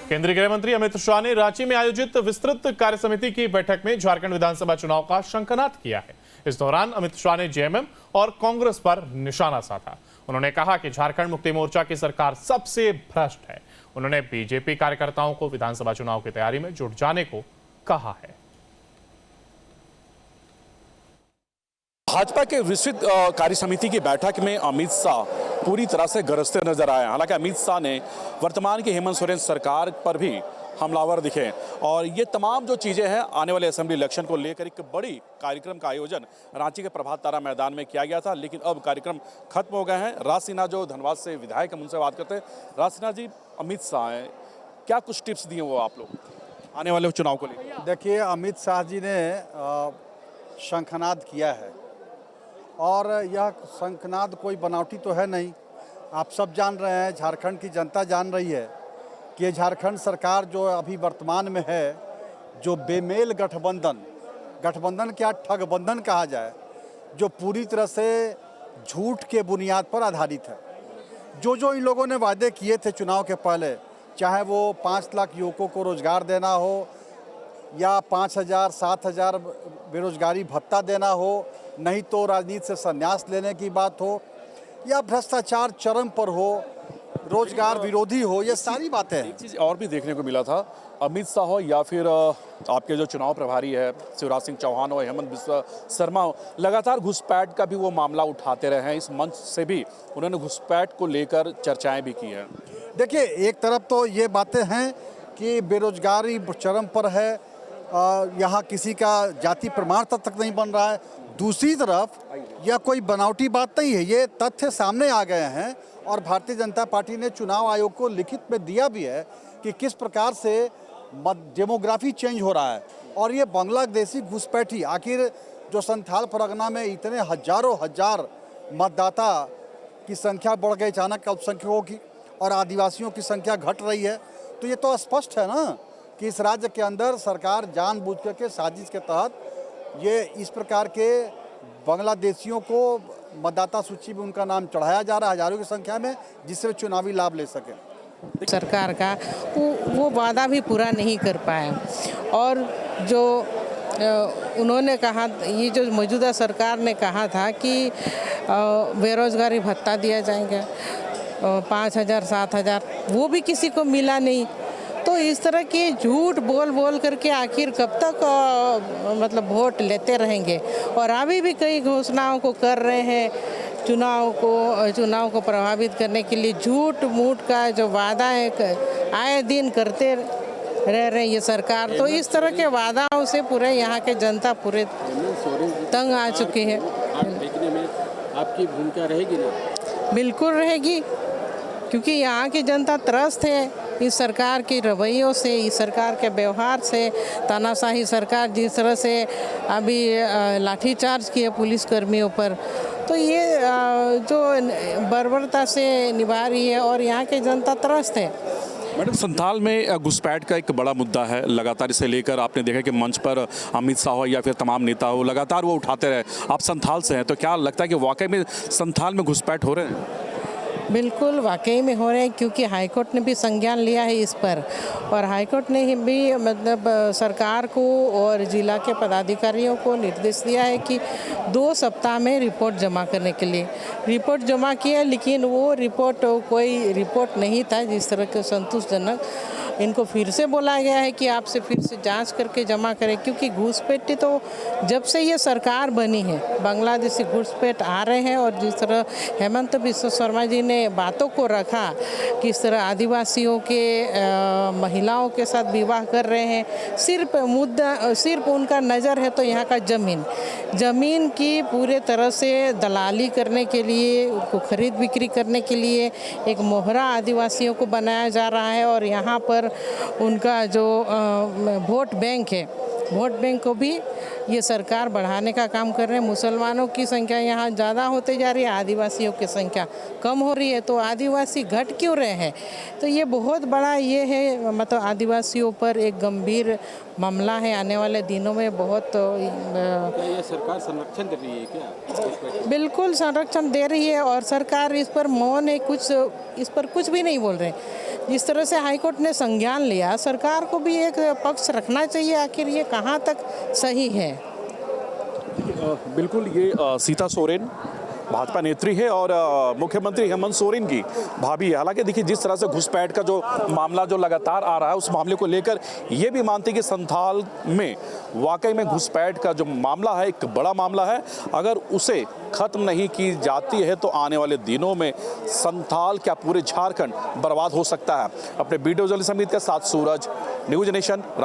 केंद्रीय गृह मंत्री अमित शाह ने रांची में आयोजित विस्तृत कार्य समिति की बैठक में झारखंड विधानसभा चुनाव का शंखनाद किया है। इस दौरान अमित शाह ने जेएमएम और कांग्रेस पर निशाना साधा। उन्होंने कहा कि झारखंड मुक्ति मोर्चा की सरकार सबसे भ्रष्ट है। उन्होंने बीजेपी कार्यकर्ताओं को विधानसभा चुनाव की तैयारी में जुट जाने को कहा है। भाजपा के विस्तृत कार्य समिति की बैठक में अमित शाह पूरी तरह से गरजते नजर आए। हालांकि अमित शाह ने वर्तमान की हेमंत सोरेन सरकार पर भी हमलावर दिखे और ये तमाम जो चीज़ें हैं आने वाले असेंबली इलेक्शन को लेकर एक बड़ी कार्यक्रम का आयोजन रांची के प्रभात तारा मैदान में किया गया था, लेकिन अब कार्यक्रम खत्म हो गए हैं। राज सिन्हा जो धनबाद से विधायक हैं उनसे बात करते हैं। राज सिन्हा जी, अमित शाह हैं, क्या कुछ टिप्स दिए वो आप लोग आने वाले चुनाव को लेकर? देखिए, अमित शाह जी ने शंखनाद किया है और यह शंखनाद कोई बनावटी तो है नहीं। आप सब जान रहे हैं, झारखंड की जनता जान रही है कि झारखंड सरकार जो अभी वर्तमान में है, जो बेमेल गठबंधन क्या ठगबंधन कहा जाए, जो पूरी तरह से झूठ के बुनियाद पर आधारित है। जो इन लोगों ने वादे किए थे चुनाव के पहले, चाहे वो 5 लाख युवकों को रोजगार देना हो या 5,000 7,000 बेरोजगारी भत्ता देना हो, नहीं तो राजनीति से संन्यास लेने की बात हो या भ्रष्टाचार चरम पर हो, रोजगार विरोधी हो, ये सारी बातें हैं। एक चीज़ और भी देखने को मिला था, अमित शाह हो या फिर आपके जो चुनाव प्रभारी है शिवराज सिंह चौहान हो, हेमंत बिस्वा शर्मा हो, लगातार घुसपैठ का भी वो मामला उठाते रहे हैं। इस मंच से भी उन्होंने घुसपैठ को लेकर चर्चाएं भी की हैं। देखिए, एक तरफ तो ये बातें हैं कि बेरोजगारी चरम पर है, यहाँ किसी का जाति प्रमाण तक नहीं बन रहा है। दूसरी तरफ यह कोई बनावटी बात नहीं है, ये तथ्य सामने आ गए हैं और भारतीय जनता पार्टी ने चुनाव आयोग को लिखित में दिया भी है कि किस प्रकार से डेमोग्राफी चेंज हो रहा है। और ये बांग्लादेशी घुसपैठी, आखिर जो संथाल परगना में इतने हजारों हजार मतदाता की संख्या बढ़ गई अचानक अल्पसंख्यकों की और आदिवासियों की संख्या घट रही है, तो ये तो स्पष्ट है ना कि इस राज्य के अंदर सरकार जानबूझ करके साजिश के तहत ये इस प्रकार के बांग्लादेशियों को मतदाता सूची में उनका नाम चढ़ाया जा रहा है हजारों की संख्या में, जिससे चुनावी लाभ ले सके। सरकार का वो वादा भी पूरा नहीं कर पाया और जो उन्होंने कहा, ये जो मौजूदा सरकार ने कहा था कि बेरोजगारी भत्ता दिया जाएगा 5,000 7,000, वो भी किसी को मिला नहीं। तो इस तरह के झूठ बोल करके आखिर कब तक मतलब वोट लेते रहेंगे। और अभी भी कई घोषणाओं को कर रहे हैं, चुनाव को प्रभावित करने के लिए झूठ मूठ का जो वादा है आए दिन करते रह रहे ये सरकार। तो इस तरह के वादाओं से पूरे यहाँ के जनता पूरे तंग आ चुकी है। देखने में आपकी भूमिका रहेगी ना? बिल्कुल रहेगी, क्योंकि यहाँ की जनता त्रस्त है इस सरकार के रवैयों से, इस सरकार के व्यवहार से। तानाशाही सरकार जिस तरह से अभी लाठीचार्ज किया पुलिस कर्मियों पर, तो ये जो बर्बरता से निभा रही है और यहाँ की जनता त्रस्त है। मैडम, संथाल में घुसपैठ का एक बड़ा मुद्दा है, लगातार इसे लेकर आपने देखा कि मंच पर अमित शाह हो या फिर तमाम नेता हो, लगातार वो उठाते रहे। आप संथाल से हैं, तो क्या लगता है कि वाकई में संथाल में घुसपैठ हो रहे हैं? बिल्कुल वाकई में हो रहे हैं, क्योंकि हाईकोर्ट ने भी संज्ञान लिया है इस पर और हाईकोर्ट ने भी मतलब सरकार को और जिला के पदाधिकारियों को निर्देश दिया है कि 2 सप्ताह में रिपोर्ट जमा करने के लिए। रिपोर्ट जमा किया, लेकिन वो रिपोर्ट कोई रिपोर्ट नहीं था जिस तरह के संतोषजनक। इनको फिर से बोला गया है कि आपसे फिर से जांच करके जमा करें, क्योंकि घुसपैठी तो जब से ये सरकार बनी है बांग्लादेशी घुसपैठ आ रहे हैं। और जिस तरह हेमंत बिस्वा शर्मा जी ने बातों को रखा, किस तरह आदिवासियों के महिलाओं के साथ विवाह कर रहे हैं, सिर्फ उनका नज़र है तो यहाँ का ज़मीन की पूरे तरह से दलाली करने के लिए, उनको खरीद बिक्री करने के लिए एक मोहरा आदिवासियों को बनाया जा रहा है। और यहाँ पर उनका जो वोट बैंक है, वोट बैंक को भी ये सरकार बढ़ाने का काम कर रहे हैं। मुसलमानों की संख्या यहाँ ज़्यादा होते जा रही है, आदिवासियों की संख्या कम हो रही है, तो आदिवासी घट क्यों रहे हैं? तो ये बहुत बड़ा ये है, मतलब आदिवासियों पर एक गंभीर मामला है। आने वाले दिनों में बहुत ये सरकार संरक्षण दे रही है क्या? बिल्कुल संरक्षण दे रही है और सरकार इस पर मौन है, इस पर कुछ भी नहीं बोल रहे। जिस तरह से हाईकोर्ट ने संज्ञान लिया, सरकार को भी एक पक्ष रखना चाहिए, आखिर ये कहाँ तक सही है। बिल्कुल, ये सीता सोरेन भाजपा नेत्री है और मुख्यमंत्री हेमंत सोरेन की भाभी है। हालांकि देखिए, जिस तरह से घुसपैठ का जो मामला जो लगातार आ रहा है, उस मामले को लेकर ये भी मानते हैं कि संथाल में वाकई में घुसपैठ का जो मामला है एक बड़ा मामला है। अगर उसे खत्म नहीं की जाती है तो आने वाले दिनों में संथाल क्या पूरे झारखंड बर्बाद हो सकता है। अपने वीडियो जर्नलिस्ट समिति के साथ सूरज, न्यूज नेशन, रांची।